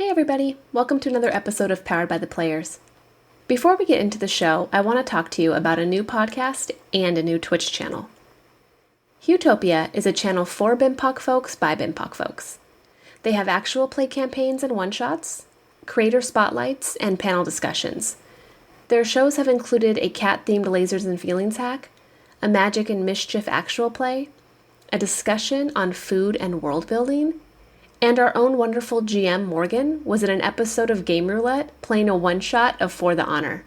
Hey everybody, welcome to another episode of Powered by the Players. Before we get into the show, I want to talk to you about a new podcast and a new Twitch channel. PbtA is a channel for BIMPOC folks by BIMPOC folks. They have actual play campaigns and one-shots, creator spotlights, and panel discussions. Their shows have included a cat-themed Lasers and Feelings hack, a Magic and Mischief actual play, a discussion on food and world building, and our own wonderful GM Morgan was in an episode of Game Roulette playing a one-shot of For the Honor.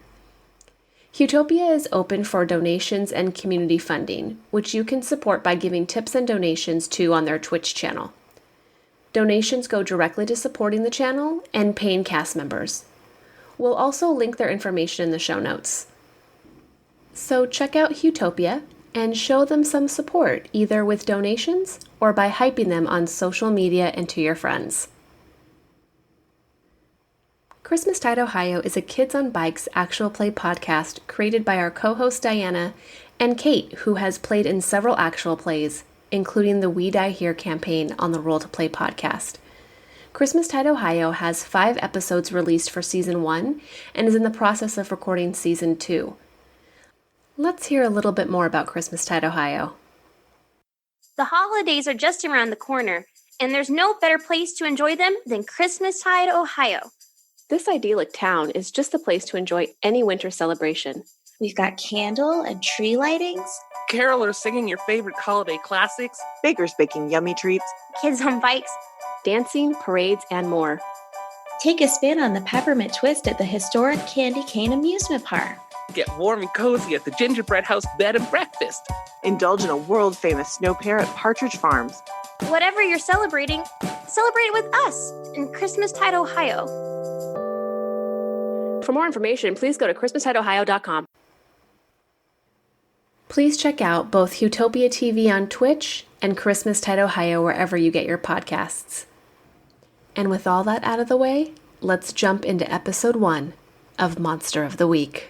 PbtA is open for donations and community funding, which you can support by giving tips and donations to on their Twitch channel. Donations go directly to supporting the channel and paying cast members. We'll also link their information in the show notes. So check out PbtA and show them some support, either with donations or by hyping them on social media and to your friends. Christmastide Ohio is a Kids on Bikes actual play podcast created by our co-hosts Diana and Kate, who has played in several actual plays, including the We Die Here campaign on the Roll to Play podcast. Christmastide Ohio has 5 episodes released for Season 1 and is in the process of recording Season 2. Let's hear a little bit more about Christmastide Ohio. The holidays are just around the corner, and there's no better place to enjoy them than Christmastide, Ohio. This idyllic town is just the place to enjoy any winter celebration. We've got candle and tree lightings, carolers singing your favorite holiday classics, bakers baking yummy treats, kids on bikes, dancing, parades, and more. Take a spin on the Peppermint Twist at the historic Candy Cane Amusement Park. Get warm and cozy at the Gingerbread House Bed and Breakfast. Indulge in a world-famous snow pear at Partridge Farms. Whatever you're celebrate it with us in Christmastide, Ohio. For more information, please go to ChristmastideOhio.com. Please check out both PbtA TV on Twitch and Christmastide Ohio wherever you get your podcasts. And with all that out of the way, let's jump into episode 1 of Monster of the Week.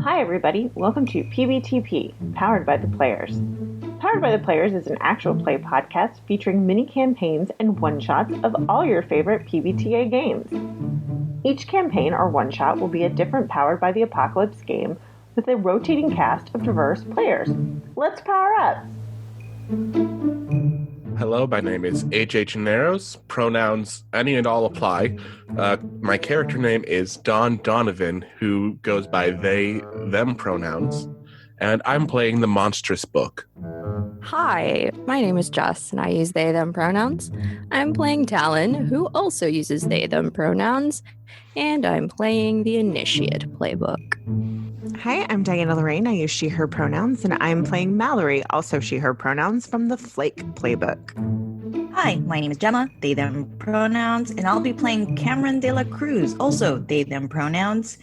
Hi everybody, welcome to PbtP, Powered by the Players. Powered by the Players is an actual play podcast featuring mini campaigns and one-shots of all your favorite PbtA games. Each campaign or one-shot will be a different Powered by the Apocalypse game with a rotating cast of diverse players. Let's power up! Hello, my name is H.H. Narrows. Pronouns any and all apply. My character name is Don Donovan, who goes by they, them pronouns. And I'm playing the Monstrous Book. Hi, my name is Jess, and I use they, them pronouns. I'm playing Talon, who also uses they, them pronouns. And I'm playing the Initiate playbook. Hi, I'm Diana Lorraine. I use she, her pronouns, and I'm playing Mallory, also she, her pronouns, from the Flake playbook. Hi, my name is Gemma, they, them pronouns, and I'll be playing Cameron de la Cruz, also they, them pronouns,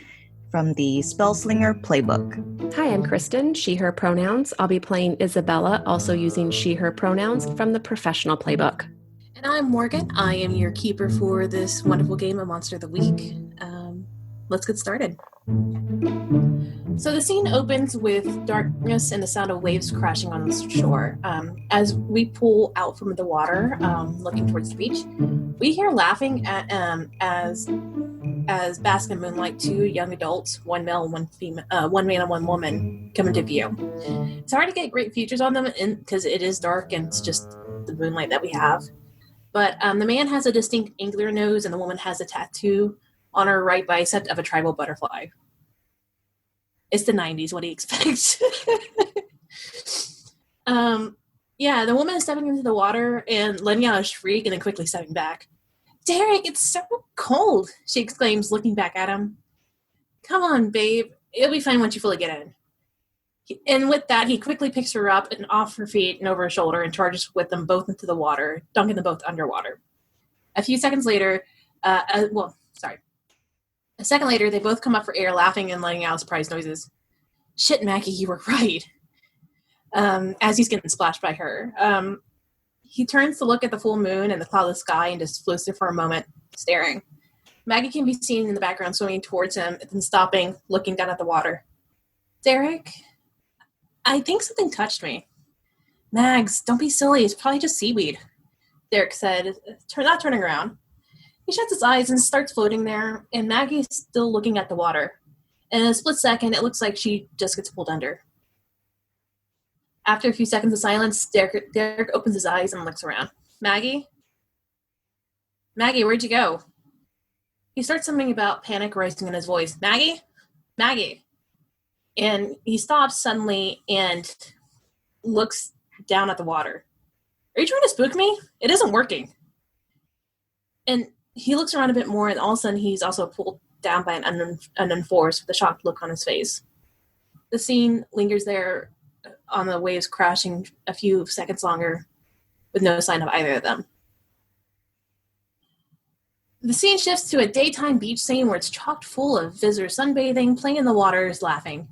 from the Spellslinger playbook. Hi, I'm Kristen, she, her pronouns. I'll be playing Isabella, also using she, her pronouns, from the Professional playbook. And I'm Morgan. I am your keeper for this wonderful game of Monster of the Week. Let's get started. So the scene opens with darkness and the sound of waves crashing on the shore. As we pull out from the water, looking towards the beach, we hear laughing at, as bask in moonlight, 2 young adults, one male, one female, one man and one woman, come into view. It's hard to get great features on them because it is dark and it's just the moonlight that we have. But the man has a distinct angular nose and the woman has a tattoo on her right bicep of a tribal butterfly. It's the 90s. What do you expect? The woman is stepping into the water and letting out a shriek and then quickly stepping back. Derek, it's so cold, she exclaims, looking back at him. Come on, babe. It'll be fine once you fully get in. And with that, he quickly picks her up and off her feet and over her shoulder and charges with them both into the water, dunking them both underwater. A second later, they both come up for air, laughing and letting out surprise noises. Shit, Maggie, you were right. As he's getting splashed by her. He turns to look at the full moon and the cloudless sky and just floats there for a moment, staring. Maggie can be seen in the background swimming towards him, then stopping, looking down at the water. Derek, I think something touched me. Mags, don't be silly. It's probably just seaweed, Derek said, not turning around. He shuts his eyes and starts floating there, and Maggie's still looking at the water. In a split second, it looks like she just gets pulled under. After a few seconds of silence, Derek opens his eyes and looks around. Maggie? Maggie, where'd you go? He starts something about panic rising in his voice. Maggie? Maggie? And he stops suddenly and looks down at the water. Are you trying to spook me? It isn't working. And he looks around a bit more, and all of a sudden he's also pulled down by an unknown force with a shocked look on his face. The scene lingers there on the waves crashing a few seconds longer with no sign of either of them. The scene shifts to a daytime beach scene where it's chock full of visitors sunbathing, playing in the waters, laughing.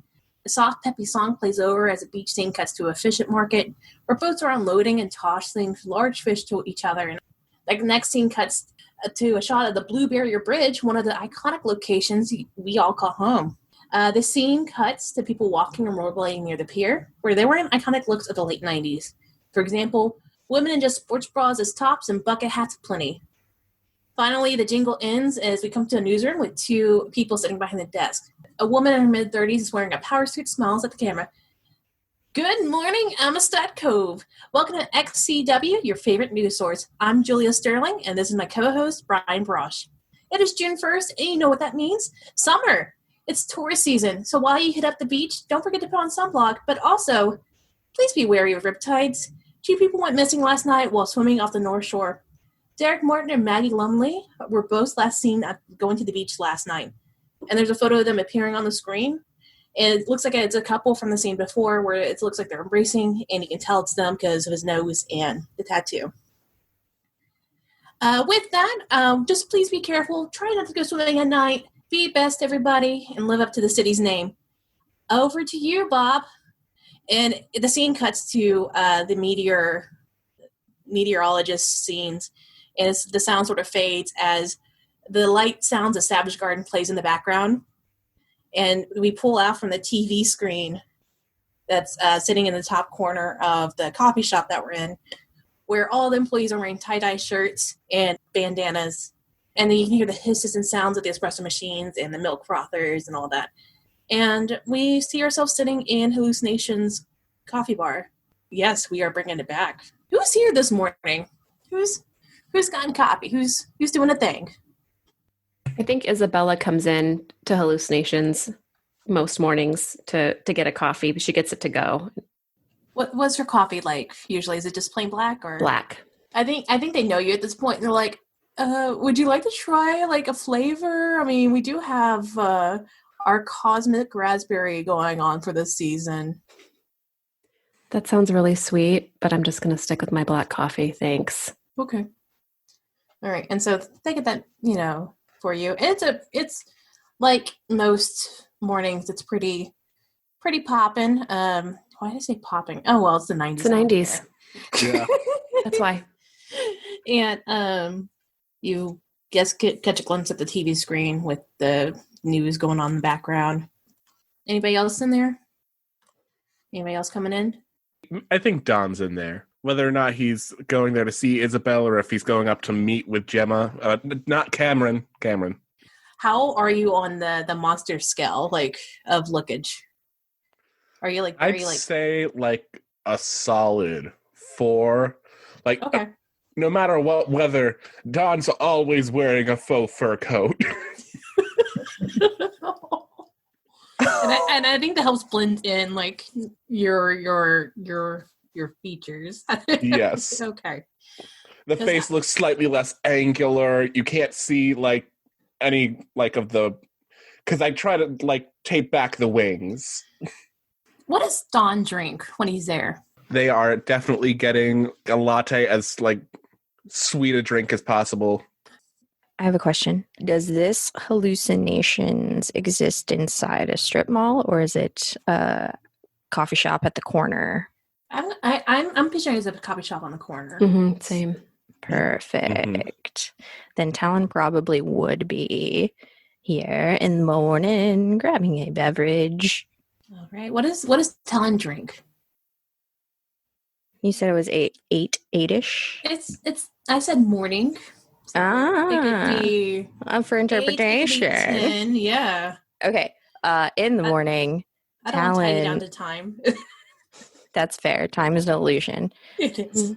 A soft, peppy song plays over as the beach scene cuts to a fish market where boats are unloading and tossing large fish to each other. And the next scene cuts to a shot of the Blue Barrier Bridge, one of the iconic locations we all call home. The scene cuts to people walking and rollerblading near the pier, where they were in iconic looks of the late 90s. For example, women in just sports bras as tops and bucket hats aplenty. Finally, the jingle ends as we come to a newsroom with two people sitting behind the desk. A woman in her mid-30s is wearing a power suit, smiles at the camera. Good morning, Amistad Cove. Welcome to XCW, your favorite news source. I'm Julia Sterling, and this is my co-host, Brian Brosh. It is June 1st, and you know what that means? Summer. It's tourist season, so while you hit up the beach, don't forget to put on sunblock, but also, please be wary of riptides. 2 people went missing last night while swimming off the North Shore. Derek Martin and Maggie Lumley were both last seen going to the beach last night. And there's a photo of them appearing on the screen. And it looks like it's a couple from the scene before where it looks like they're embracing, and you can tell it's them because of his nose and the tattoo. With that, just please be careful. Try not to go swimming at night. Be best, everybody, and live up to the city's name. Over to you, Bob. And the scene cuts to the meteorologist scenes, and the sound sort of fades as the light sounds of Savage Garden plays in the background. And we pull out from the TV screen that's sitting in the top corner of the coffee shop that we're in, where all the employees are wearing tie-dye shirts and bandanas. And then you can hear the hisses and sounds of the espresso machines and the milk frothers and all that. And we see ourselves sitting in Hallucination's coffee bar. Yes, we are bringing it back. Who's here this morning? Who's gotten coffee? Who's doing a thing? I think Isabella comes in to Hallucinations most mornings to get a coffee, but she gets it to go. What's her coffee like usually? Is it just plain black or Black? I think they know you at this point. They're like, would you like to try like a flavor? I mean, we do have our cosmic raspberry going on for this season. That sounds really sweet, but I'm just going to stick with my black coffee. Thanks. Okay. All right. And so they get that, for you. It's like most mornings, it's pretty poppin'. Why did I say popping? Oh, well, it's the 90s. It's the 90s. Yeah. That's why. And you catch a glimpse at the TV screen with the news going on in the background. Anybody else in there? Anybody else coming in? I think Don's in there. Whether or not he's going there to see Isabel or if he's going up to meet with Gemma. Not Cameron. Cameron. How are you on the monster scale, like, of lookage? Are you like... I'd say like a solid 4. Like, okay. No matter what weather, Don's always wearing a faux fur coat. And I think that helps blend in like your features. Yes. Okay. The face looks slightly less angular. You can't see like any like of the, because I try to like tape back the wings. What does Don drink when he's there? They are definitely getting a latte as like sweet a drink as possible. I have a question. Does this Hallucinations exist inside a strip mall, or is it a coffee shop at the corner? I'm picturing it as a coffee shop on the corner. Mm-hmm, same. Perfect. Mm-hmm. Then Talon probably would be here in the morning grabbing a beverage. All right. What does Talon drink? You said it was eight-ish? It's I said morning. So it could be up for 8, interpretation. it could be 10, yeah. Okay. In the morning, I don't want to tie you down Talon. to time. That's fair. Time is an illusion. It is.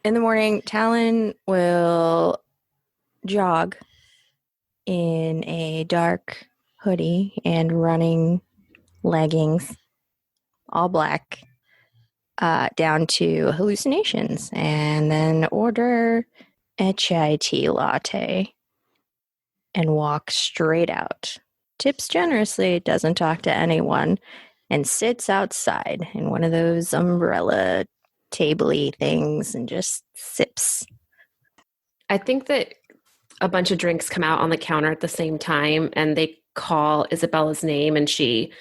In the morning, Talon will jog in a dark hoodie and running leggings, all black, down to hallucinations, and then order a chai tea latte and walk straight out. Tips generously, doesn't talk to anyone, and sits outside in one of those umbrella table-y things and just sips. I think that a bunch of drinks come out on the counter at the same time, and they call Isabella's name, and she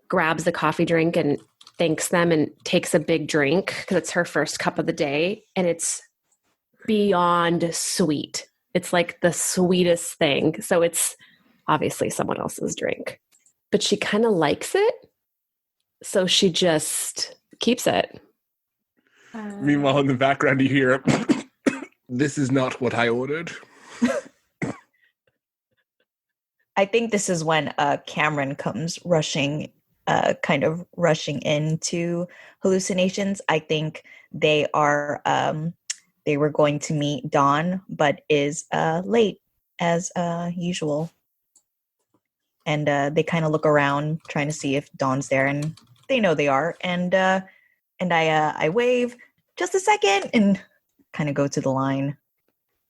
grabs the coffee drink and thanks them and takes a big drink because it's her first cup of the day, and it's beyond sweet. It's like the sweetest thing. So it's obviously someone else's drink, but she kind of likes it, so she just keeps it. Meanwhile, in the background, you hear, "This is not what I ordered." I think this is when Cameron comes kind of rushing into hallucinations. I think they were going to meet Dawn, but is late as usual. And they kind of look around, trying to see if Dawn's there, and they know they are. And I wave, "Just a second," and kind of go to the line.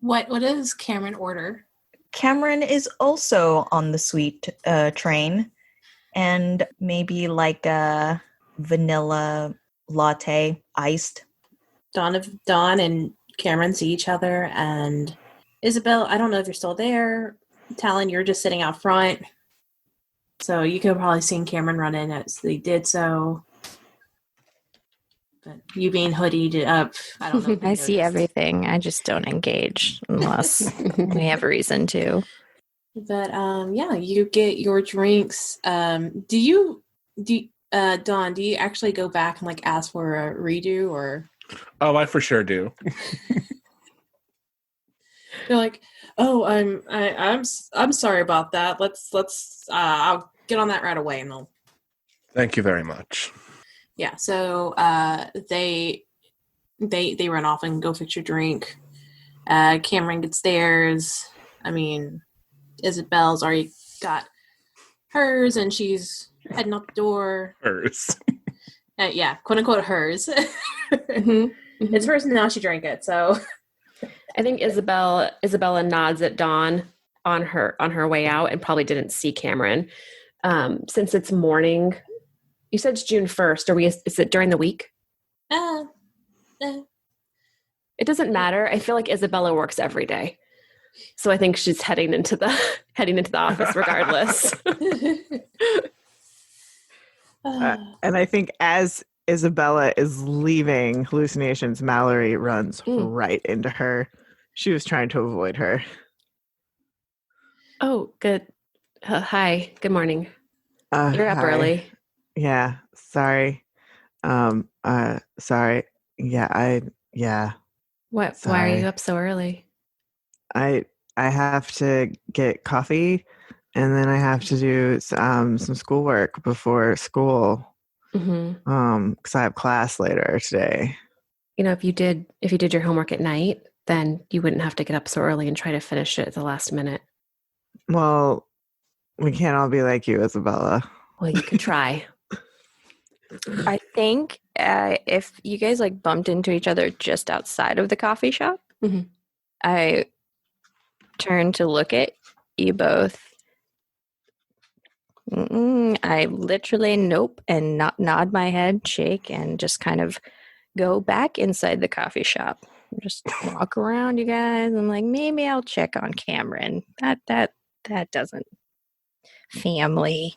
What does Cameron order? Cameron is also on the sweet train, and maybe like a vanilla latte, iced. Dawn and Cameron see each other, and Isabel, I don't know if you're still there. Talon, you're just sitting out front. So you could have probably seen Cameron run in as they did so. But you being hoodied up, I don't know. I see everything. I just don't engage unless we have a reason to. But yeah, you get your drinks. Dawn, do you actually go back and like ask for a redo, or? Oh, I for sure do. They're like, "Oh, I'm sorry about that. Let's I'll get on that right away." And they'll. Thank you very much. Yeah, so they run off and go fix your drink. Cameron gets theirs. I mean, Isabel's already got hers, and she's heading out the door. Hers. Yeah, quote unquote hers. Mm-hmm. It's hers, and now she drank it. So I think Isabella nods at Dawn on her way out, and probably didn't see Cameron. Since it's morning, you said it's June 1st. Is it during the week? It doesn't matter. I feel like Isabella works every day, so I think she's heading into the office regardless. And I think as Isabella is leaving hallucinations, Mallory runs right into her. She was trying to avoid her. Oh, good. Hi. Good morning. You're up hi. early. Yeah. Sorry. Sorry. Yeah. What? Sorry. Why are you up so early? I have to get coffee, and then I have to do some schoolwork before school. Mm-hmm. Because I have class later today. You know, if you did your homework at night, then you wouldn't have to get up so early and try to finish it at the last minute. Well, we can't all be like you, Isabella. Well, you could try. I think if you guys like bumped into each other just outside of the coffee shop, I turned to look at you both. I literally nope and nod my head, shake, and just kind of go back inside the coffee shop. Just walk around, you guys. I'm like, maybe I'll check on Cameron. That doesn't family.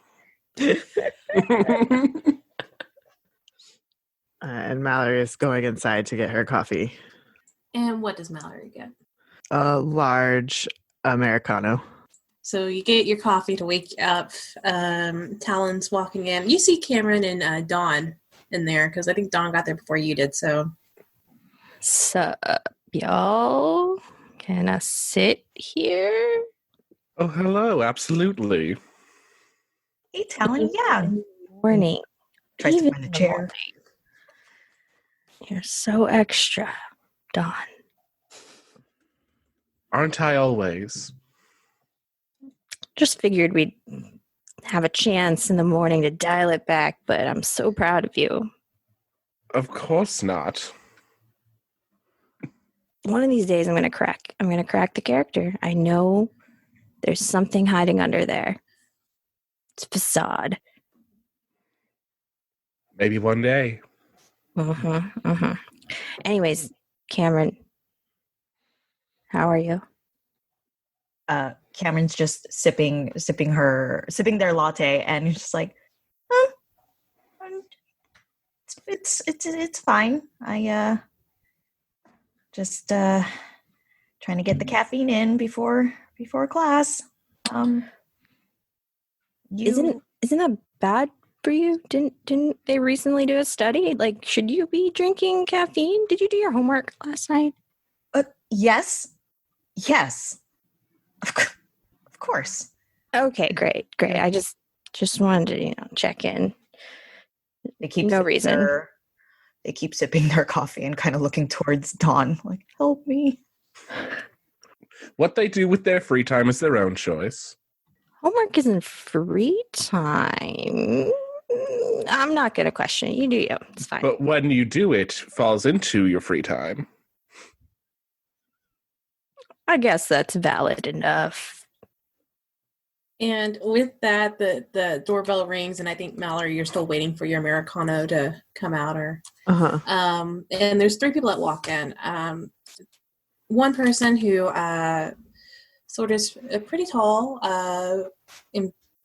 And Mallory is going inside to get her coffee. And what does Mallory get? A large Americano. So you get your coffee to wake you up. Talon's walking in. You see Cameron and Dawn in there because I think Dawn got there before you did. So, y'all, can I sit here? Oh, hello. Absolutely. Hey, Talon. Yeah. Morning. Tries to Even find a in the chair. morning. You're so extra, Dawn. Aren't I always? Just figured we'd have a chance in the morning to dial it back, but I'm so proud of you. Of course not. One of these days I'm going to crack the character. I know there's something hiding under there. It's facade. Maybe one day. Anyways, Cameron, how are you? Cameron's just sipping their latte, and he's just like, it's fine. I just trying to get the caffeine in before class. Isn't that bad for you? Didn't they recently do a study? Like, should you be drinking caffeine? Did you do your homework last night? Yes. Of course. Okay, great. I just wanted to, check in. They keep no reason. They keep sipping their coffee and kind of looking towards Dawn, like, help me. What they do with their free time is their own choice. Homework isn't free time. I'm not going to question it. You do you. It's fine. But when you do it falls into your free time. I guess that's valid enough. And with that, the doorbell rings, and I think, Mallory, you're still waiting for your Americano to come out. And there's 3 people that walk in. One person who sort of is pretty tall,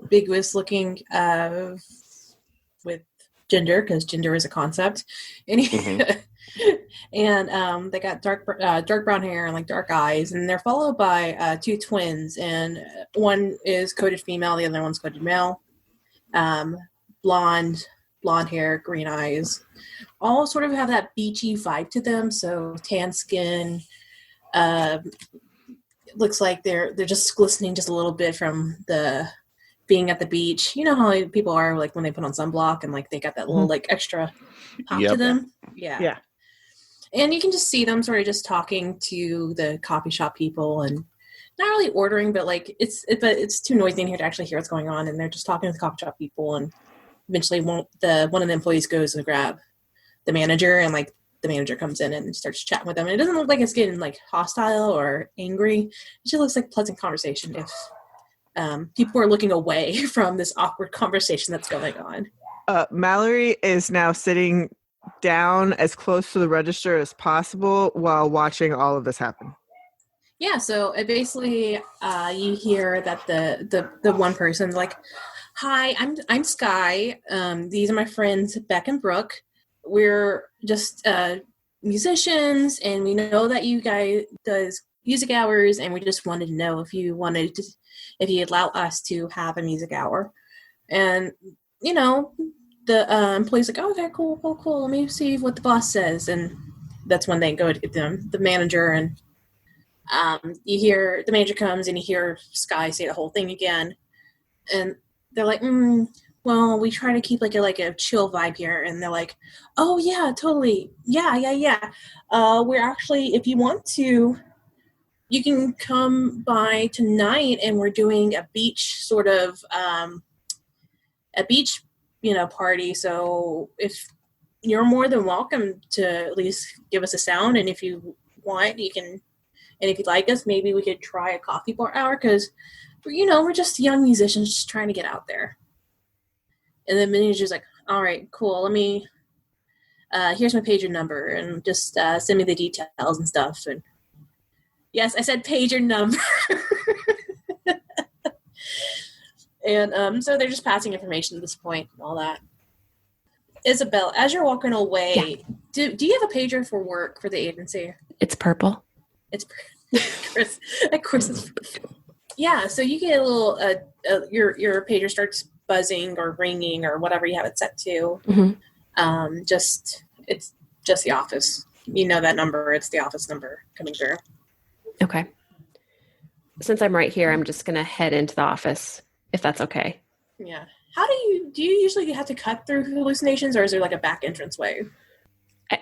ambiguous looking with gender, because gender is a concept. And and they got dark brown hair and like dark eyes, and they're followed by 2 twins, and one is coded female, the other one's coded male. Blonde hair, green eyes, all sort of have that beachy vibe to them. So tan skin, looks like they're just glistening just a little bit from the being at the beach. You know how people are like when they put on sunblock and like they got that little like extra pop to them. Yeah. And you can just see them sort of just talking to the coffee shop people and not really ordering, but like it's too noisy in here to actually hear what's going on. And they're just talking to the coffee shop people, and eventually one of the employees goes to grab the manager, and like the manager comes in and starts chatting with them. And it doesn't look like it's getting like hostile or angry. It just looks like pleasant conversation if people are looking away from this awkward conversation that's going on. Mallory is now sitting down as close to the register as possible while watching all of this happen. Yeah, so it basically you hear that the one person's like, "Hi, I'm Sky. These are my friends Beck and Brooke. We're just musicians, and we know that you guys does music hours, and we just wanted to know if you allow us to have a music hour." And the employee's like, "Oh, okay, cool. Let me see what the boss says." And that's when they go to the manager, and you hear the manager comes, and you hear Sky say the whole thing again, and they're like, "Well, we try to keep like a chill vibe here." And they're like, "Oh yeah, totally, yeah. We're actually, if you want to, you can come by tonight, and we're doing a beach sort of party. So if you're more than welcome to at least give us a sound, and if you want, you can, and if you like us, maybe we could try a coffee bar hour, because we're just young musicians just trying to get out there." And the manager's like, "All right, cool. Let me, here's my pager number, and just send me the details and stuff." And yes, I said pager number. And so they're just passing information at this point and all that. Isabel, as you're walking away, do you have a pager for work for the agency? It's purple. It's Chris. Of course it's purple. Yeah, so you get a little, your pager starts buzzing or ringing or whatever you have it set to. Mm-hmm. It's just the office. You know that number. It's the office number coming through. Okay. Since I'm right here, I'm just going to head into the office, if that's okay. Yeah. How do you usually have to cut through hallucinations, or is there like a back entrance way?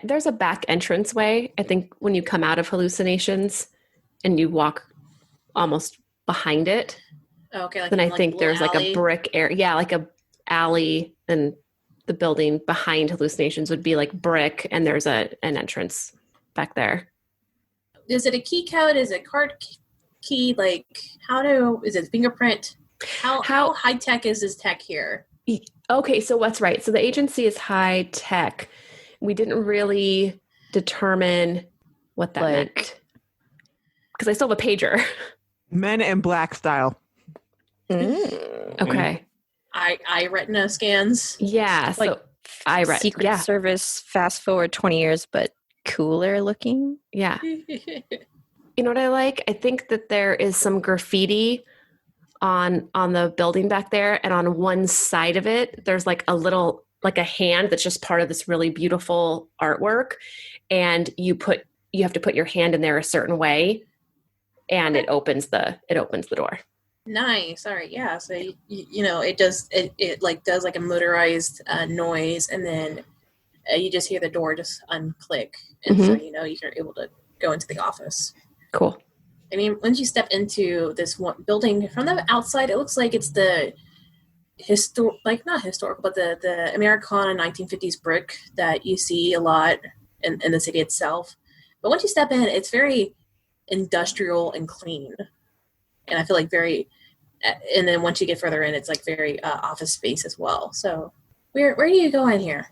There's a back entrance way. I think when you come out of hallucinations and you walk almost behind it, Okay. then I think there's like a brick area. Yeah, like a alley, and the building behind hallucinations would be like brick, and there's an entrance back there. Is it a key code? Is it card key? Like, is it fingerprint? How high tech is this tech here? Okay, so what's right? So the agency is high tech. We didn't really determine what that meant, because I still have a pager. Men in Black style. Okay. Eye retina scans. Yeah. So like Secret Service fast forward 20 years, but cooler looking. Yeah. You know what I like? I think that there is some graffiti on the building back there, and on one side of it, there's like a hand that's just part of this really beautiful artwork, and you have to put your hand in there a certain way, and it opens the door. Nice. All right. Yeah. So it does like a motorized noise, and then you just hear the door just unclick, and so you're able to go into the office. Cool. I mean, once you step into this one building from the outside, it looks like it's the not historical, but the Americana 1950s brick that you see a lot in the city itself. But once you step in, it's very industrial and clean, and I feel like and then once you get further in, it's like very office space as well. So where do you go in here?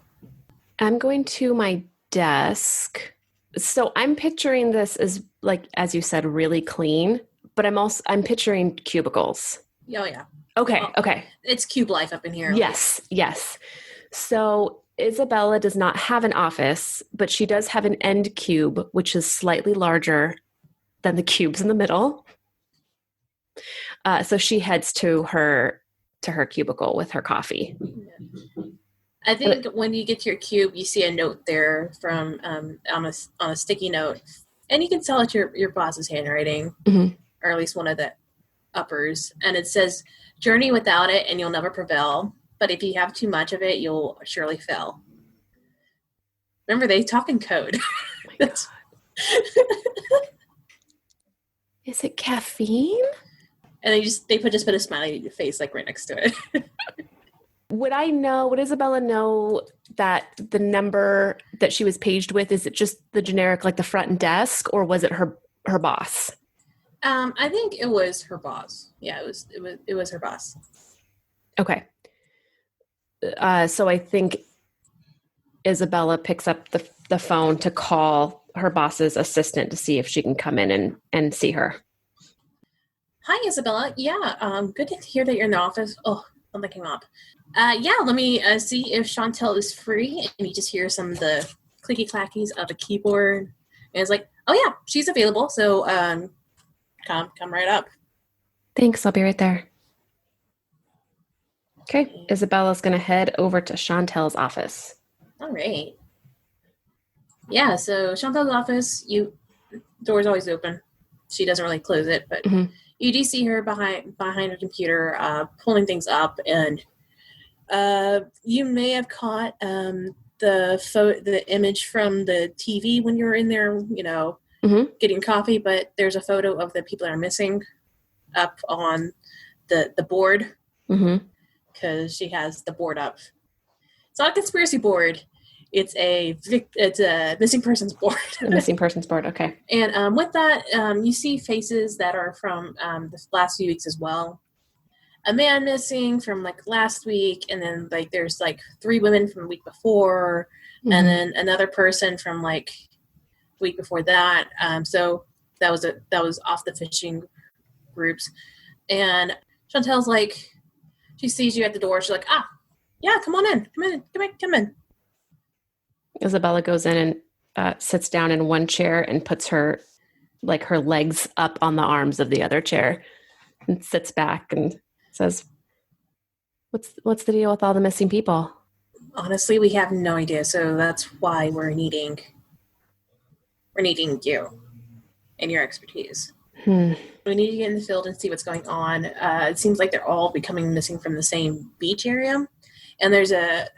I'm going to my desk. So I'm picturing this as, like, as you said, really clean, but I'm picturing cubicles. Oh yeah. Okay. Well, okay. It's cube life up in here. Yes. So Isabella does not have an office, but she does have an end cube, which is slightly larger than the cubes in the middle. So she heads to her cubicle with her coffee. I think when you get to your cube, you see a note there from on a sticky note, and you can tell it's your boss's handwriting, or at least one of the uppers, and it says, "Journey without it, and you'll never prevail. But if you have too much of it, you'll surely fail." Remember, they talk in code. Oh my God. Is it caffeine? And they put a smiley face like right next to it. Would Isabella know that the number that she was paged with, is it just the generic, like the front desk, or was it her boss? I think it was her boss. Yeah, it was her boss. Okay. So I think Isabella picks up the phone to call her boss's assistant to see if she can come in and see her. Hi, Isabella. Yeah, good to hear that you're in the office. Oh, something came up. Yeah, let me see if Chantel is free. And you just hear some of the clicky clackies of a keyboard. And it's like, oh yeah, she's available. So come right up. Thanks. I'll be right there. Okay. Isabella's going to head over to Chantel's office. All right. Yeah, so Chantel's office, door's always open. She doesn't really close it, but you do see her behind her computer pulling things up, and you may have caught the image from the TV when you were in there, getting coffee, but there's a photo of the people that are missing up on the board, because she has the board up. It's not a conspiracy board. It's a missing persons board. A missing persons board, okay. And with that, you see faces that are from the last few weeks as well. A man missing from like last week, and then like there's like 3 women from the week before, and then another person from like the week before that. So that was off the fishing groups. And Chantel's like, she sees you at the door. She's like, yeah, come on in, come in. Isabella goes in and sits down in one chair and puts her legs up on the arms of the other chair. and sits back and says, What's the deal with all the missing people? Honestly, we have no idea, so that's why we're needing you and your expertise. We need to get in the field and see what's going on. It seems like they're all becoming missing from the same beach area, and there's a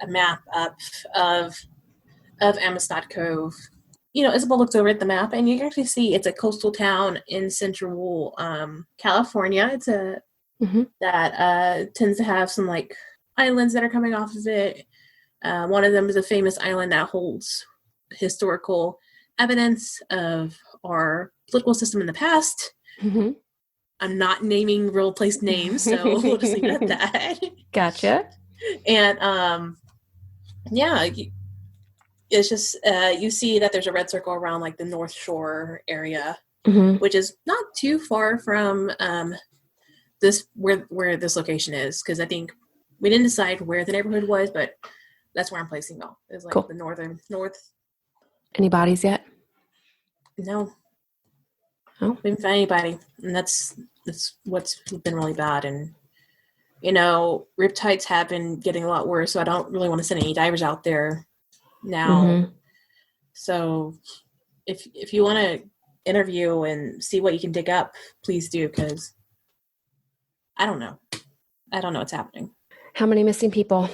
map up of Amistad Cove. Isabel looks over at the map, and you can actually see it's a coastal town in central California. It's that tends to have some like islands that are coming off of it. One of them is a famous island that holds historical evidence of our political system in the past. I'm not naming real place names, so we'll just leave it at that. Gotcha. And it's just you see that there's a red circle around like the North Shore area, which is not too far from this where this location is, because I think we didn't decide where the neighborhood was, but that's where I'm placing y'all. It's like the north. Any bodies yet? No. Oh, we haven't found anybody, and that's what's been really bad. And riptides have been getting a lot worse, so I don't really want to send any divers out there now. So if you want to interview and see what you can dig up, please do, because I don't know what's happening. How many missing people?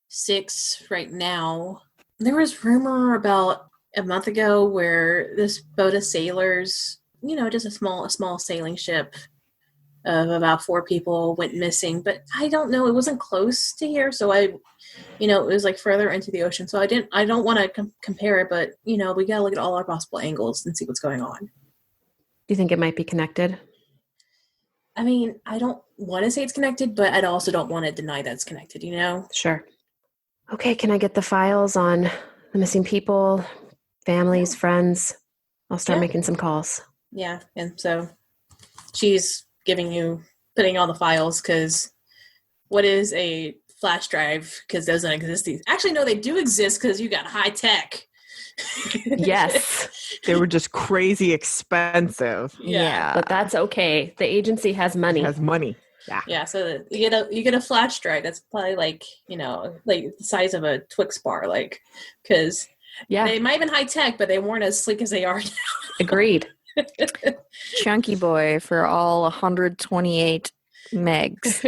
6 right now. There was rumor about a month ago where this boat of sailors, just a small sailing ship of about 4 people went missing, but I don't know, it wasn't close to here, so it was like further into the ocean, so I don't want to compare it, but we gotta look at all our possible angles and see what's going on. Do you think it might be connected? I mean, I don't want to say it's connected, but I also don't want to deny that it's connected, Sure. Okay, can I get the files on the missing people, families, friends? I'll start making some calls. Yeah, and so she's putting all the files, because what is a flash drive? Because those don't exist. Actually, no, they do exist, because you got high tech. Yes. They were just crazy expensive. Yeah. But that's okay. The agency has money. Yeah. So you get a flash drive that's probably like the size of a Twix bar, like, because they might have been high tech, but they weren't as sleek as they are now. Agreed. Chunky boy for all 128 megs.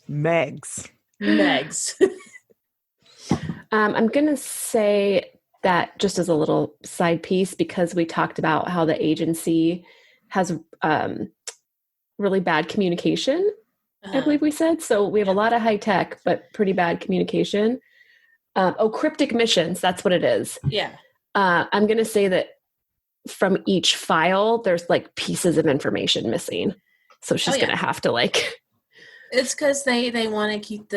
Megs. I'm going to say that just as a little side piece, because we talked about how the agency has really bad communication, I believe we said. So we have a lot of high tech, but pretty bad communication. Cryptic missions, that's what it is. Yeah. I'm going to say that from each file, there's like pieces of information missing. So she's going to have to It's because they want to keep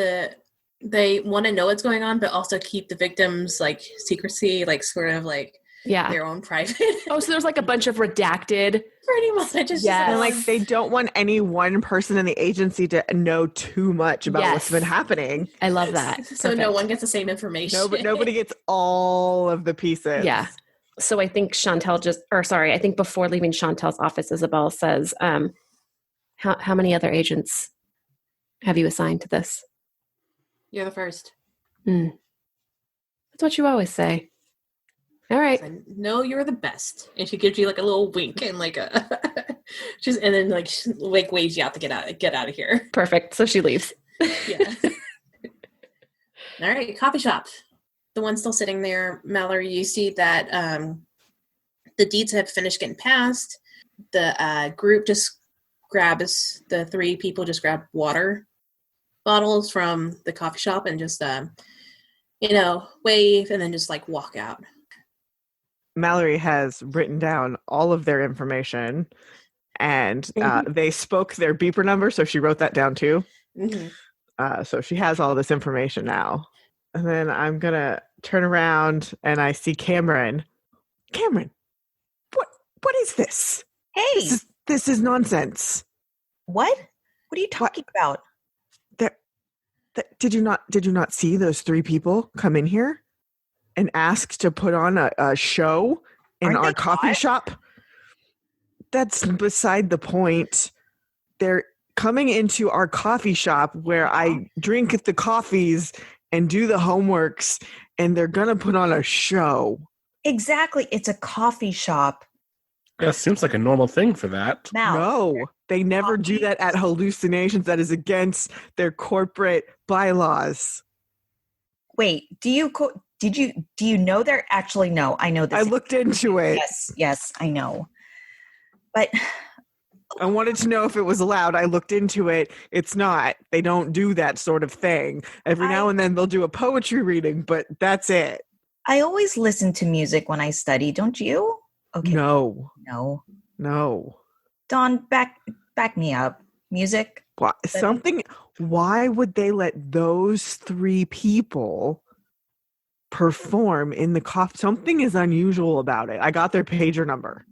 they want to know what's going on, but also keep the victims like secrecy, like sort of like their own private. So there's like a bunch of redacted. Pretty much. And they don't want any one person in the agency to know too much about what's been happening. I love that. So no one gets the same information. No, but nobody gets all of the pieces. Yeah. So I think I think before leaving Chantel's office, Isabel says, how many other agents have you assigned to this? You're the first. That's what you always say. All right. No, you're the best. And she gives you like a little wink and like and then like waves you out to get out of here. Perfect. So she leaves. Yeah. All right, coffee shop. The one still sitting there, Mallory, you see that the deeds have finished getting passed. The group just grabs, the 3 people just grab water bottles from the coffee shop and just, wave and then just like walk out. Mallory has written down all of their information, and they spoke their beeper number, so she wrote that down too. So she has all this information now. And then I'm going to turn around and I see Cameron. Cameron, what is this? Hey! This is nonsense. What? What are you talking about? Did you not see those 3 people come in here and ask to put on a show in our coffee shop? That's beside the point. They're coming into our coffee shop where I drink the coffees and do the homeworks, and they're going to put on a show. Exactly. It's a coffee shop. Yeah, seems like a normal thing for that. Mal, No, they never do that at Hallucinations. That is against their corporate bylaws. wait, do you know they're actually no, I know this. I looked into it. Yes, I know. But I wanted to know if it was allowed. I looked into it. It's not. They don't do that sort of thing. Every now and then they'll do a poetry reading, but that's it. I always listen to music when I study, don't you? Okay. No. Dawn, back me up. Music? Why would they let those three people perform in the coffee? Something is unusual about it. I got their pager number.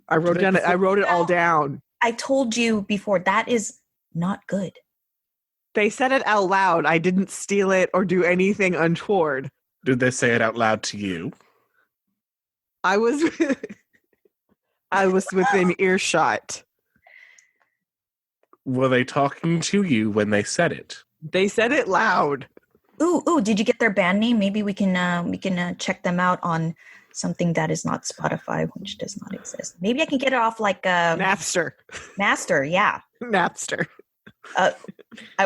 I wrote it all down. I told you before, that is not good. They said it out loud. I didn't steal it or do anything untoward. Did they say it out loud to you? I was within earshot. Were they talking to you when they said it? They said it loud. Ooh, did you get their band name? Maybe we can check them out on something that is not Spotify, which does not exist. Maybe I can get it off like Napster. Master, yeah. Napster. I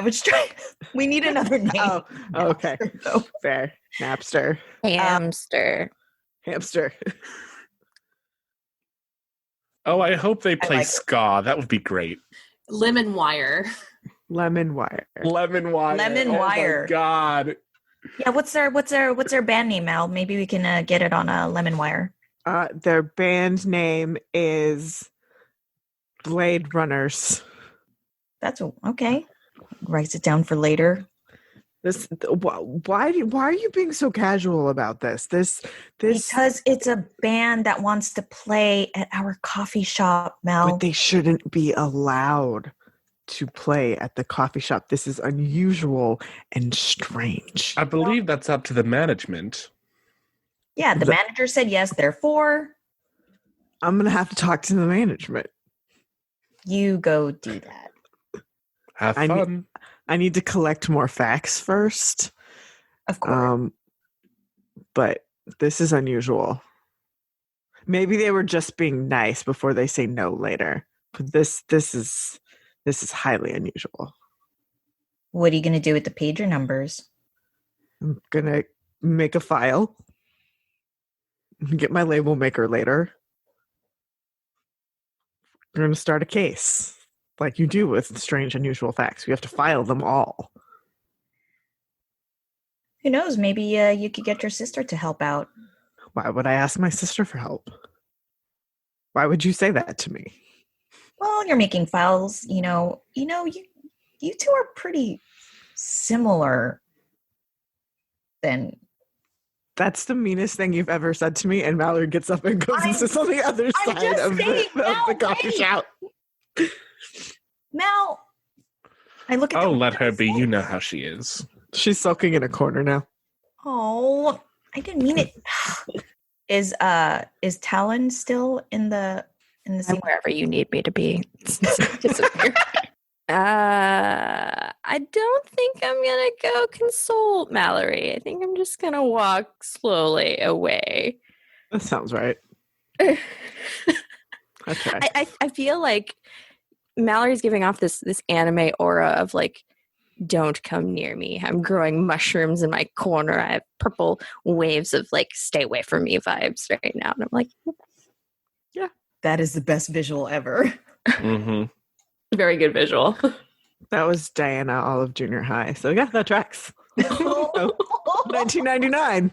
was trying. We need another name. Oh, okay. Fair. Napster. Hamster. Hamster. Oh, I hope they play ska. That would be great. Lemon Wire. Lemon Wire. Lemon Oh Wire. My God. Yeah, what's their band name, Al? Maybe we can get it on a Lemon Wire. Their band name is Blade Runners. That's okay. Writes it down for later. Why are you being so casual about this? This because it's a band that wants to play at our coffee shop, Mel. But they shouldn't be allowed to play at the coffee shop. This is unusual and strange. I believe that's up to the management. Yeah, the manager said yes, therefore I'm going to have to talk to the management. You go do that. Have fun. I need to collect more facts first. Of course. But this is unusual. Maybe they were just being nice before they say no later. But this is highly unusual. What are you going to do with the pager numbers? I'm going to make a file. Get my label maker later. We're going to start a case. Like you do with strange, unusual facts. You have to file them all. Who knows? Maybe you could get your sister to help out. Why would I ask my sister for help? Why would you say that to me? Well, you're making files. You two are pretty similar. That's the meanest thing you've ever said to me. And Mallory gets up and goes and sits on the other side of the coffee shop. Mel, I look at. Oh, let her be. You know how she is. She's sulking in a corner now. Oh, I didn't mean it. Is Talon still in the scene? Wherever you need me to be. I don't think I'm gonna go console Mallory. I think I'm just gonna walk slowly away. That sounds right. Okay. I feel like Mallory's giving off this anime aura of like, don't come near me. I'm growing mushrooms in my corner. I have purple waves of like, stay away from me vibes right now. And I'm like, yeah, that is the best visual ever. Mm-hmm. Very good visual. That was Diana Olive Junior High. So yeah, that tracks. 1999.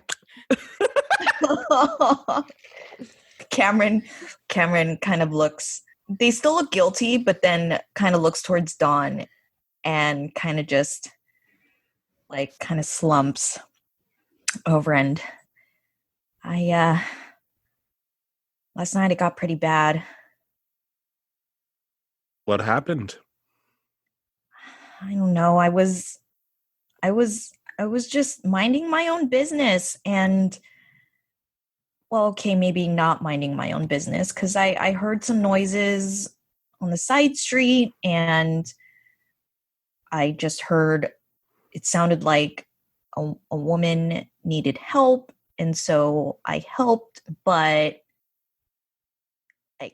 Cameron kind of looks, they still look guilty, but then kind of looks towards Dawn and kind of just like kind of slumps over. And last night it got pretty bad. What happened? I don't know. I was just minding my own business, and well, okay, maybe not minding my own business, because I heard some noises on the side street, and I just heard it sounded like a woman needed help, and so I helped, but I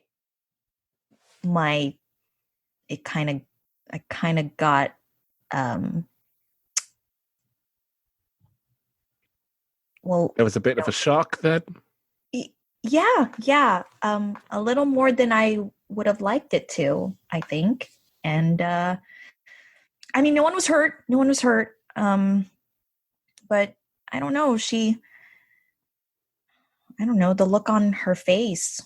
kind of got well, It was a bit of a shock then. yeah, a little more than I would have liked it to, I think. And I mean, no one was hurt. But I don't know. I don't know, the look on her face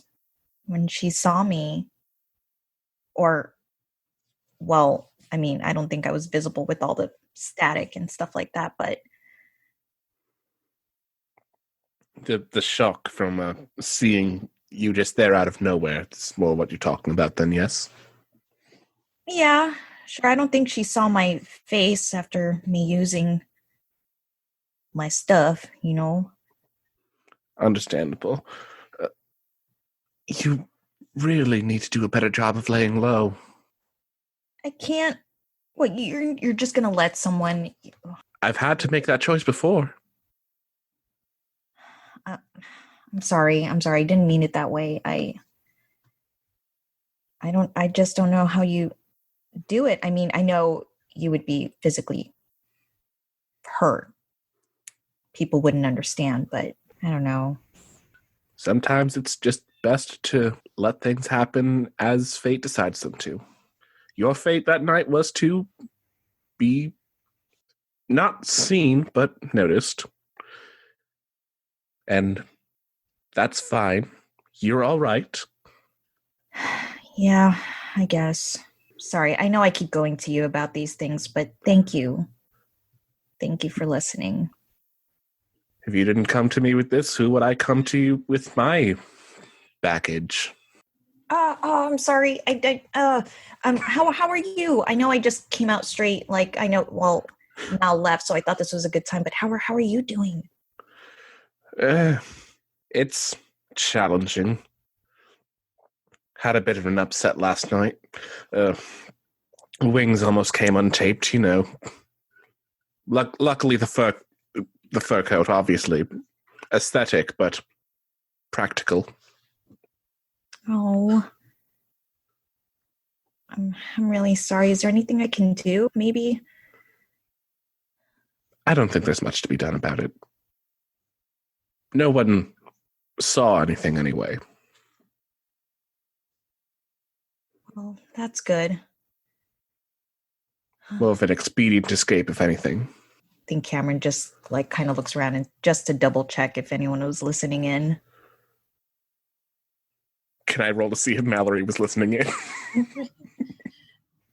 when she saw me, or, well, I mean, I don't think I was visible with all the static and stuff like that, but The shock from seeing you just there out of nowhere. It's more what you're talking about then, yes? yeah, sure. I don't think she saw my face after me using my stuff, you know? Understandable. You really need to do a better job of laying low. I can't. What, you're just gonna let someone? I've had to make that choice before. I'm sorry. I didn't mean it that way. I just don't know how you do it. I mean, I know you would be physically hurt. People wouldn't understand, but I don't know. Sometimes it's just best to let things happen as fate decides them to. Your fate that night was to be not seen, but noticed. And that's fine. You're all right. Yeah, I guess. Sorry, I know I keep going to you about these things, but thank you. Thank you for listening. If you didn't come to me with this, who would I come to you with my baggage? I'm sorry. How are you? I know I just came out straight. Like, I know, well, now left, so I thought this was a good time, but how are you doing? It's challenging. Had a bit of an upset last night. Wings almost came untaped, you know. Luckily, the fur coat, obviously aesthetic, but practical. Oh, I'm really sorry. Is there anything I can do? Maybe. I don't think there's much to be done about it. No one saw anything anyway. Well, that's good. More of an expedient escape, if anything. I think Cameron just kind of looks around and just to double check if anyone was listening in. Can I roll to see if Mallory was listening in?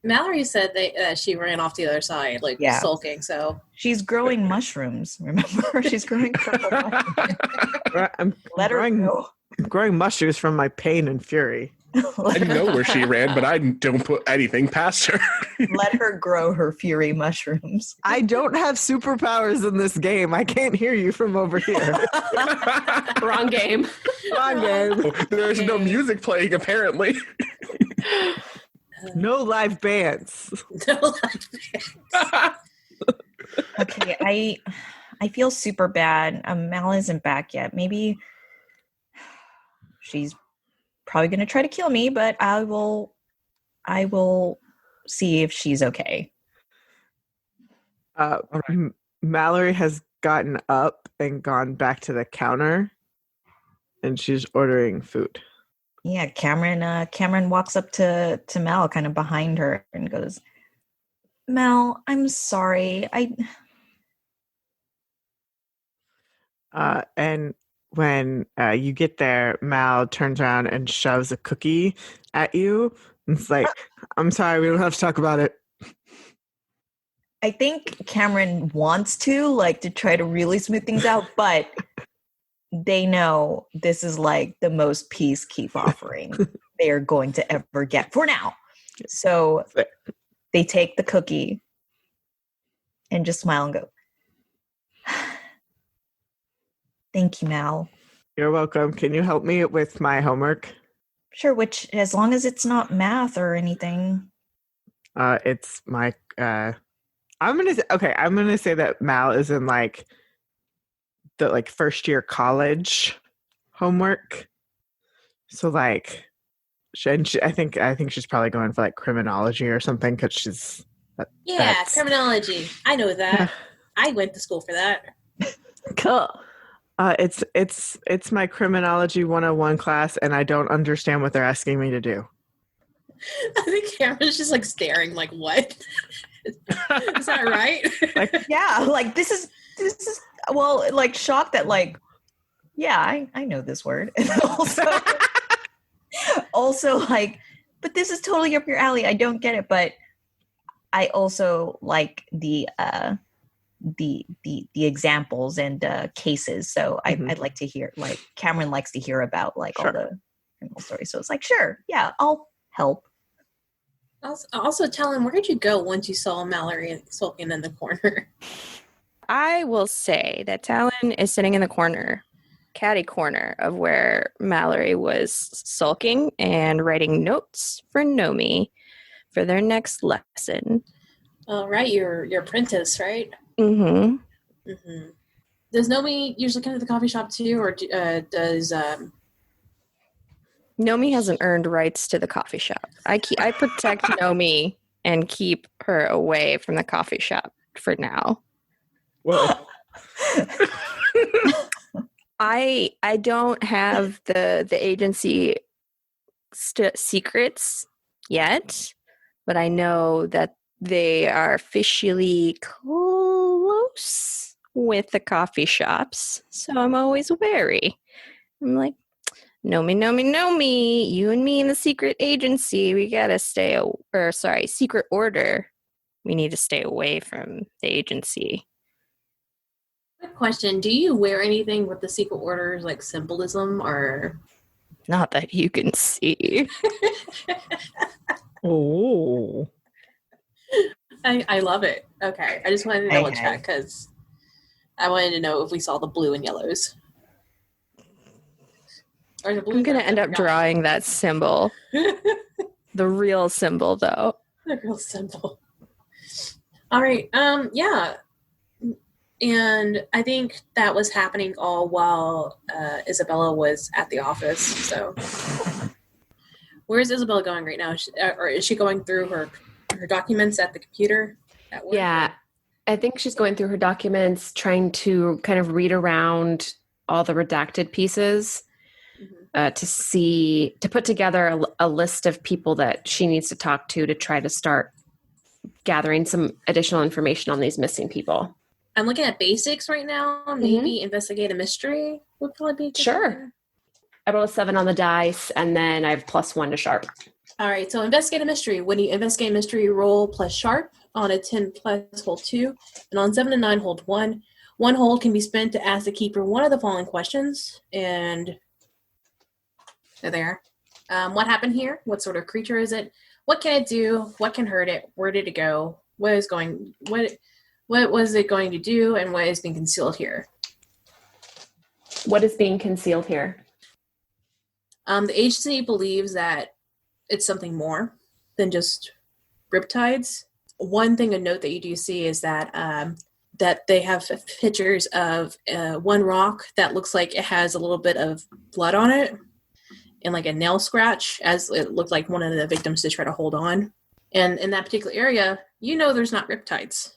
Mallory said she ran off the other side, sulking. So she's growing mushrooms. Remember, she's growing purple mushrooms. I'm growing mushrooms from my pain and fury. I know where she ran, but I don't put anything past her. Let her grow her fury mushrooms. I don't have superpowers in this game. I can't hear you from over here. Wrong game. Wrong game. There's no music playing, apparently. No live bands. Okay, I feel super bad. Mal isn't back yet. Maybe she's probably going to try to kill me, but I will see if she's okay. Mallory has gotten up and gone back to the counter, and she's ordering food. Yeah, Cameron walks up to Mal kind of behind her and goes, "Mal, I'm sorry. And when you get there, Mal turns around and shoves a cookie at you. And it's like, I'm sorry, we don't have to talk about it. I think Cameron wants to try to really smooth things out, but they know this is the most peacekeep offering they are going to ever get for now. So they take the cookie and just smile and go, "Thank you, Mal. You're welcome. Can you help me with my homework? Sure, which, as long as it's not math or anything. It's my I'm gonna say that Mal is in like the like first year college homework. So like I think she's probably going for like criminology or something because she's criminology. I know that. I went to school for that. Cool. It's my criminology 101 class, and I don't understand what they're asking me to do. I think Cameron's just like staring, like, what? Is that right? Like, yeah, like this is well, like shocked that like, yeah, I know this word, and also like, but this is totally up your alley. I don't get it, but I also like the examples and cases. So I'd like to hear, like, Cameron likes to hear about like all the criminal stories. So it's like, sure, yeah, I'll help. Also, Talon, where did you go once you saw Mallory sulking in the corner? I will say that Talon is sitting in the corner, catty corner of where Mallory was sulking and writing notes for Nomi for their next lesson. All right, your apprentice, right? Mm-hmm. Mm-hmm. Does Nomi usually come to the coffee shop too, or does Nomi hasn't earned rights to the coffee shop. I protect Nomi and keep her away from the coffee shop for now. Well, I don't have the agency secrets yet, but I know that they are officially close with the coffee shops, so I'm always wary. I'm like, Nomi, you and me in the secret agency, we gotta secret order. We need to stay away from the agency. Quick question, do you wear anything with the secret orders, like symbolism, or? Not that you can see. Oh. I love it. Okay, I just wanted to double check because I wanted to know if we saw the blue and yellows. Or the blue. I'm going to end up drawing that symbol. The real symbol, though. The real symbol. All right. Yeah. And I think that was happening all while Isabella was at the office. So, where's Isabella going right now? Or is she going through her documents at the computer at work? Yeah, I think she's going through her documents, trying to kind of read around all the redacted pieces to put together a list of people that she needs to talk to try to start gathering some additional information on these missing people. I'm looking at basics right now. Maybe investigate a mystery would probably be good. Sure. I rolled a 7 on the dice, and then I have +1 to sharp. All right, so investigate a mystery. When you investigate a mystery, roll plus sharp. On a 10 plus, hold 2. And on 7 and 9, hold 1. One hold can be spent to ask the keeper one of the following questions. And there. What happened here? What sort of creature is it? What can it do? What can hurt it? Where did it go? What was it going to do? And what is being concealed here? What is being concealed here? The agency believes that it's something more than just riptides. One thing to note that you do see is that that they have pictures of one rock that looks like it has a little bit of blood on it and like a nail scratch, as it looked like one of the victims to try to hold on. And in that particular area, there's not riptides.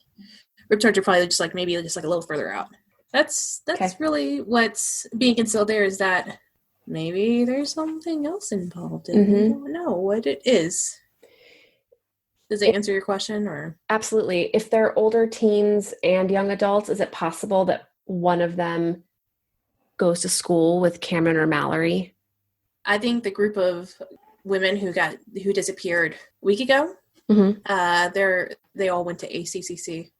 Riptides are probably just like maybe just like a little further out. That's okay. Really what's being concealed there, is that maybe there's something else involved and we don't know what it is. Does it answer your question? Or absolutely. If they're older teens and young adults, is it possible that one of them goes to school with Cameron or Mallory? I think the group of women who disappeared a week ago, they all went to ACCC.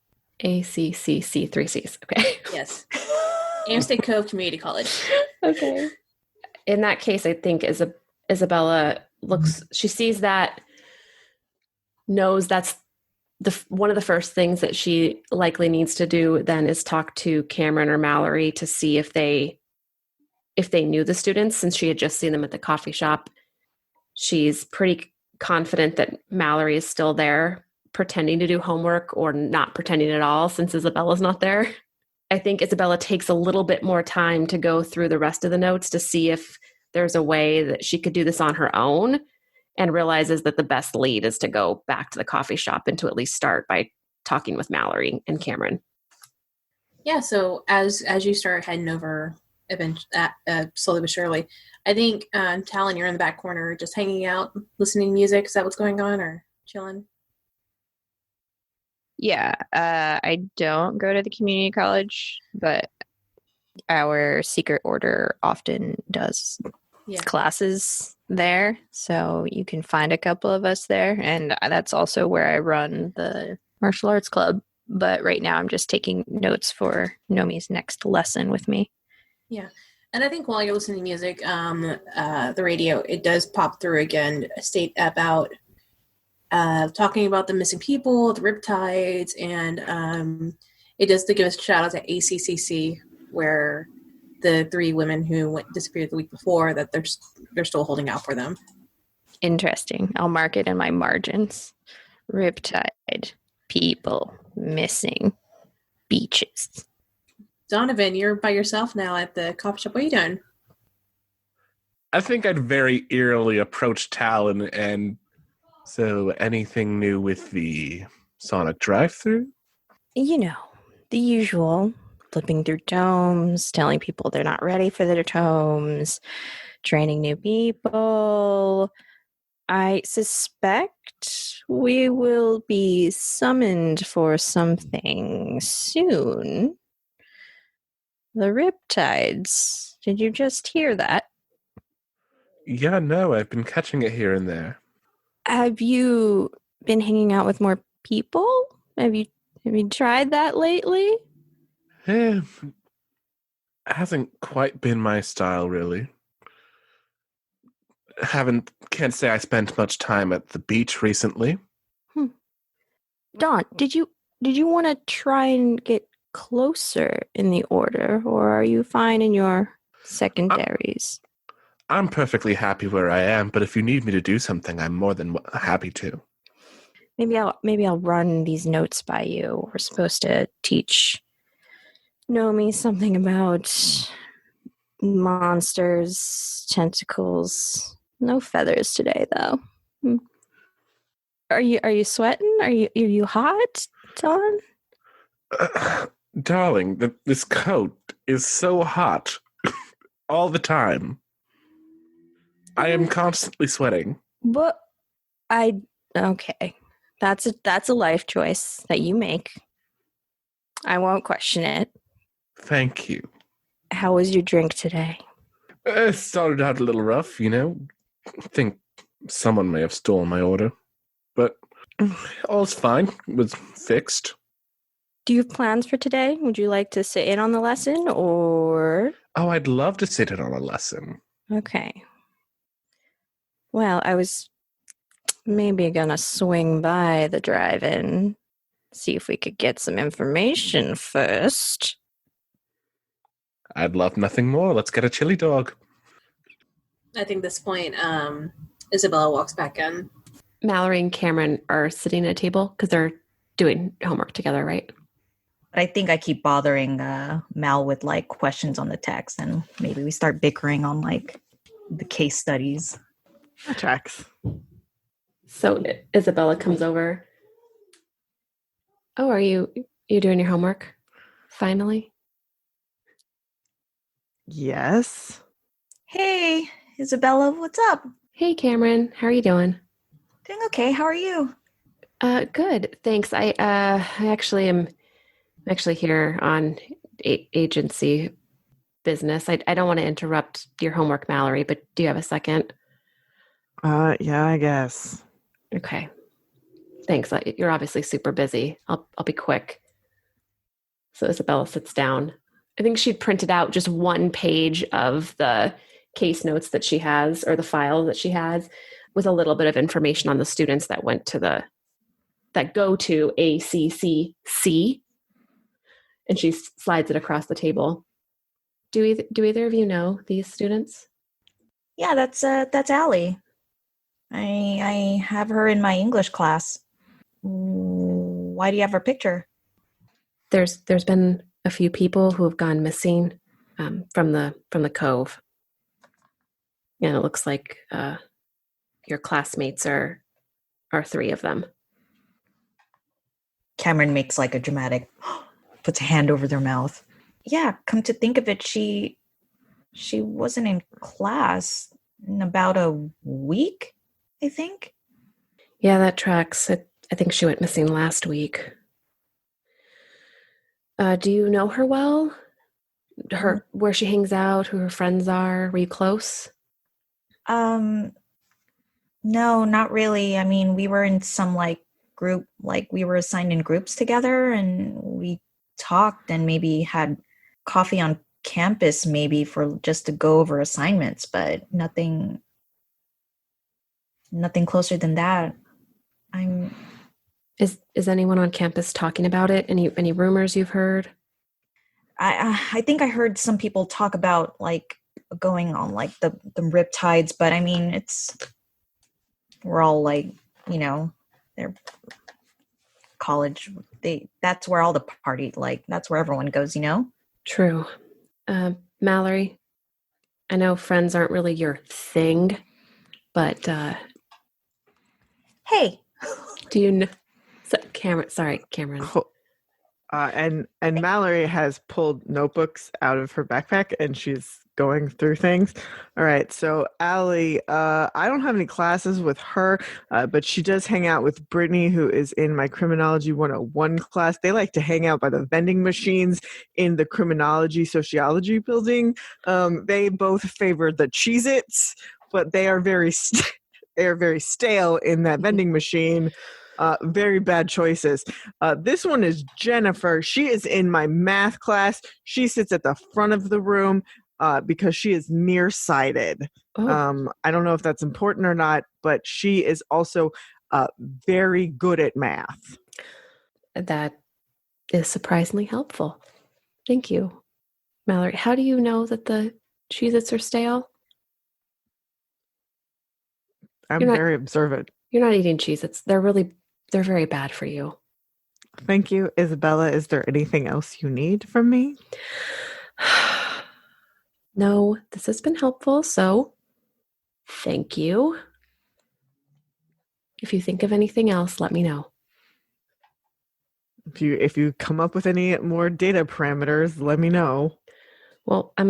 ACCC, 3 Cs. Okay. Yes. Amstead Cove Community College. Okay. In that case, I think Isabella she sees that, knows that's one of the first things that she likely needs to do then is talk to Cameron or Mallory to see if if they knew the students, since she had just seen them at the coffee shop. She's pretty confident that Mallory is still there, pretending to do homework or not pretending at all, since Isabella's not there. I think Isabella takes a little bit more time to go through the rest of the notes to see if there's a way that she could do this on her own, and realizes that the best lead is to go back to the coffee shop and to at least start by talking with Mallory and Cameron. Yeah, so as you start heading over slowly but surely, I think Talon, you're in the back corner just hanging out, listening to music. Is that what's going on, or chilling? Yeah, I don't go to the community college, but our secret order often does classes there. So you can find a couple of us there. And that's also where I run the martial arts club. But right now I'm just taking notes for Nomi's next lesson with me. Yeah. And I think while you're listening to music, the radio, it does pop through again, a state about talking about the missing people, the riptides, and it does give us shout out to ACCC, where the 3 women who disappeared the week before, that they're still holding out for them. Interesting. I'll mark it in my margins. Riptide, people, missing, beaches. Donovan, you're by yourself now at the coffee shop. What are you doing? I think I'd very eerily approach Talon and... So, anything new with the Sonic drive-thru? You know, the usual. Flipping through tomes, telling people they're not ready for their tomes, training new people. I suspect we will be summoned for something soon. The Riptides. Did you just hear that? Yeah, no, I've been catching it here and there. Have you been hanging out with more people? Have you tried that lately? It hasn't quite been my style, really. Can't say I spent much time at the beach recently. Dawn, did you want to try and get closer in the order, or are you fine in your secondaries? I'm perfectly happy where I am, but if you need me to do something, I'm more than happy to. Maybe I'll run these notes by you. We're supposed to teach Nomi something about monsters, tentacles. No feathers today, though. Are you sweating? Are you hot, Dawn? Darling, this coat is so hot all the time. I am constantly sweating. But okay. That's a life choice that you make. I won't question it. Thank you. How was your drink today? It started out a little rough, you know. I think someone may have stolen my order. But all's fine. It was fixed. Do you have plans for today? Would you like to sit in on the lesson, or... Oh, I'd love to sit in on a lesson. Okay. Well, I was maybe gonna swing by the drive-in, see if we could get some information first. I'd love nothing more. Let's get a chili dog. I think at this point, Isabella walks back in. Mallory and Cameron are sitting at a table because they're doing homework together, right? I think I keep bothering Mal with like questions on the text, and maybe we start bickering on like the case studies. That tracks. So Isabella comes over. Oh, are you doing your homework? Finally? Yes. Hey, Isabella, what's up? Hey, Cameron. How are you doing? Doing okay. How are you? Good. Thanks. I actually am here on agency business. I don't want to interrupt your homework, Mallory, but do you have a second? Yeah, I guess. Okay. Thanks. You're obviously super busy. I'll be quick. So Isabella sits down. I think she'd printed out just one page of the case notes that she has, or the file that she has, with a little bit of information on the students that went to that go to ACCC. And she slides it across the table. Do either of you know these students? Yeah, that's Allie. I have her in my English class. Why do you have her picture? There's been a few people who have gone missing from the cove, and it looks like your classmates are 3 of them. Cameron makes like a dramatic, puts a hand over their mouth. Yeah, come to think of it, she wasn't in class in about a week, I think. Yeah, that tracks. I think she went missing last week. Do you know her well? Where she hangs out, who her friends are? Were you close? No, not really. I mean, we were in some like group, like we were assigned in groups together, and we talked and maybe had coffee on campus, maybe for just to go over assignments, but nothing closer than that. Is anyone on campus talking about it? Any rumors you've heard? I think I heard some people talk about like going on like the riptides, but I mean we're all like, they're college. That's where all the party, like that's where everyone goes, True. Mallory, I know friends aren't really your thing, but hey, do you know Cameron? Sorry, Cameron. And Mallory has pulled notebooks out of her backpack and she's going through things. All right, so Allie, I don't have any classes with her, but she does hang out with Brittany, who is in my Criminology 101 class. They like to hang out by the vending machines in the Criminology Sociology building. They both favor the Cheez-Its, but they are very stale in that vending machine. Very bad choices. This one is Jennifer. She is in my math class. She sits at the front of the room because she is nearsighted. Oh. I don't know if that's important or not, but she is also very good at math. That is surprisingly helpful. Thank you, Mallory. How do you know that the Cheez-Its are stale? I'm very observant. You're not eating Cheez-Its. They're very bad for you. Thank you, Isabella. Is there anything else you need from me? No, this has been helpful, so thank you. If you think of anything else, let me know. If you come up with any more data parameters, let me know. Well, I'm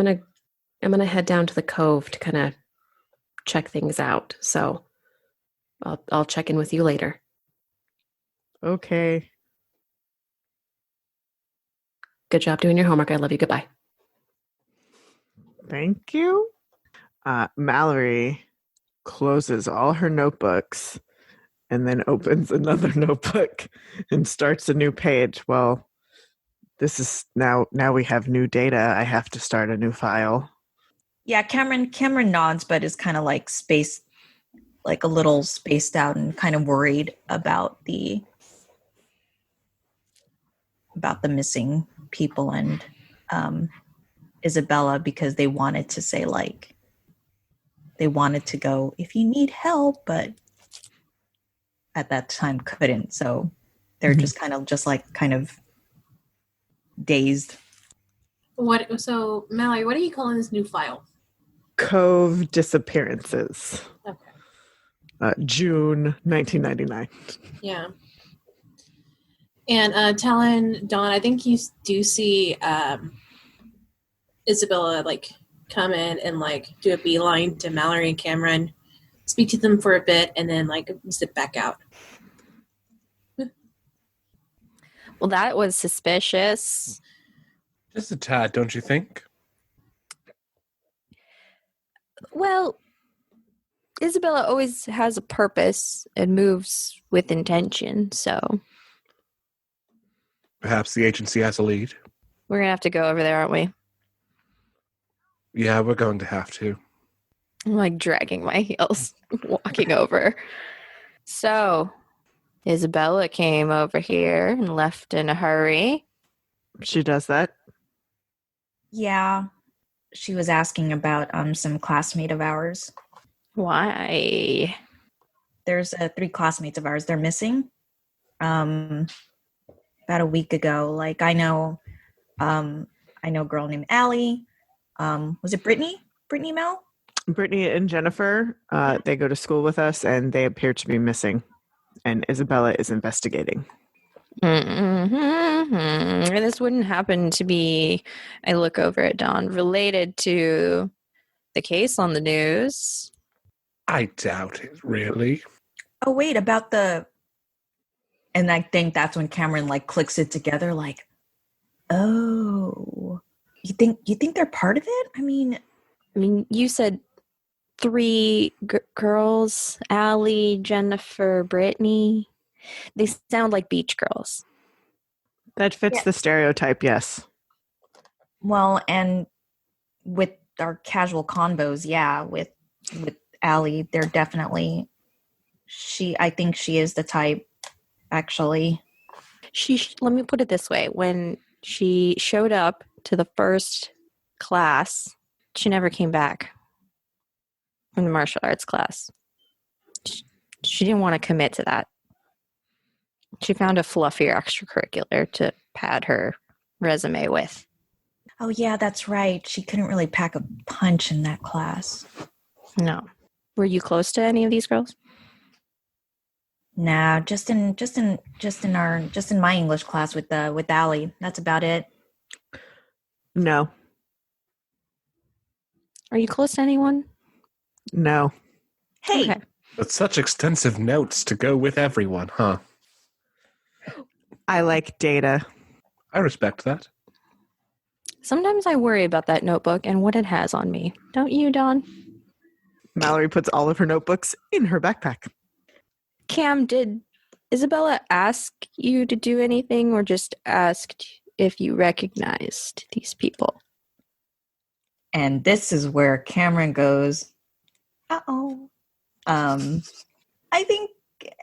gonna head down to the cove to kind of check things out. So I'll check in with you later. Okay. Good job doing your homework. I love you. Goodbye. Thank you. Mallory closes all her notebooks and then opens another notebook and starts a new page. Well, this is now we have new data. I have to start a new file. Yeah, Cameron nods, but is kind of like spaced, like a little spaced out and kind of worried about the missing people and Isabella, because they wanted to say like they wanted to go if you need help, but at that time couldn't. So they're just kind of dazed. So Mallory, what are you calling this new file? Cove Disappearances. Okay. June 1999. Yeah. And Talon, Dawn, I think you do see Isabella like come in and like do a beeline to Mallory and Cameron, speak to them for a bit, and then like zip back out. Well, that was suspicious. Just a tad, don't you think? Well, Isabella always has a purpose and moves with intention, so Perhaps the agency has a lead. we're going to have to go over there, aren't we? Yeah, we're going to have to. I'm like dragging my heels, walking over. So, Isabella came over here and left in a hurry. She does that. Yeah. she was asking about some classmate of ours. Why? There's 3 classmates of ours. They're missing. About a week ago. Like I know a girl named Allie. Was it Brittany? Brittany Mel? Brittany and Jennifer, they go to school with us and they appear to be missing. And Isabella is investigating. Mm-hmm. This wouldn't happen to be, I look over at Dawn, related to the case on the news. I doubt it, really. Oh, wait, about the... And I think that's when Cameron, like, clicks it together, like, oh, you think they're part of it? I mean, you said 3 girls, Allie, Jennifer, Brittany. They sound like beach girls. That fits the stereotype, yes. Well, and with our casual convos, yeah, with Allie, they're definitely... I think she is the type, actually. Let me put it this way. When she showed up to the first class, she never came back from the martial arts class. She didn't want to commit to that. She found a fluffier extracurricular to pad her resume with. Oh, yeah, that's right. She couldn't really pack a punch in that class. No. Were you close to any of these girls? Nah, just in my English class with Allie. That's about it. No. Are you close to anyone? No. Hey. Okay. But such extensive notes to go with everyone, huh? I like data. I respect that. Sometimes I worry about that notebook and what it has on me. Don't you, Dawn? Mallory puts all of her notebooks in her backpack. Cam, did Isabella ask you to do anything or just asked if you recognized these people? And this is where Cameron goes, uh-oh. I think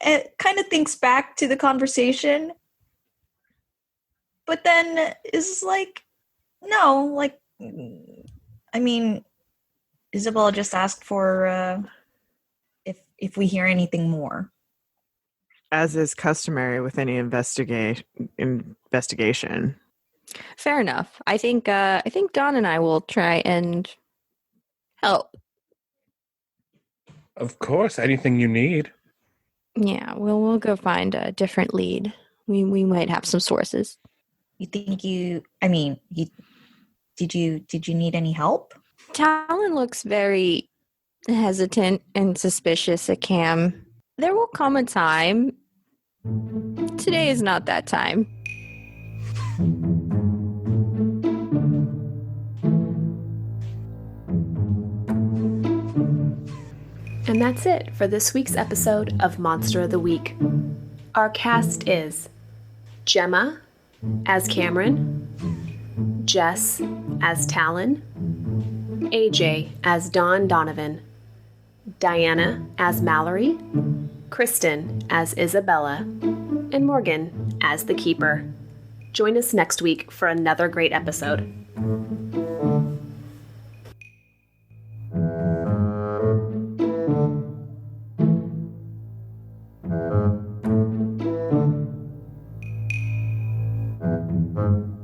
it kind of thinks back to the conversation, but then is like, no, like, I mean, Isabella just asked for if we hear anything more. As is customary with any investigation. Fair enough. I think Dawn and I will try and help. Of course, anything you need. Yeah, we'll go find a different lead. We might have some sources. Did you need any help? Talon looks very hesitant and suspicious at Cam. There will come a time. Today is not that time. And that's it for this week's episode of Monster of the Week. Our cast is Gemma as Cameron, Jess as Talon, AJ as Dawn Donovan, Diana as Mallory, Kristen as Isabella, and Morgan as the Keeper. Join us next week for another great episode. Thank you.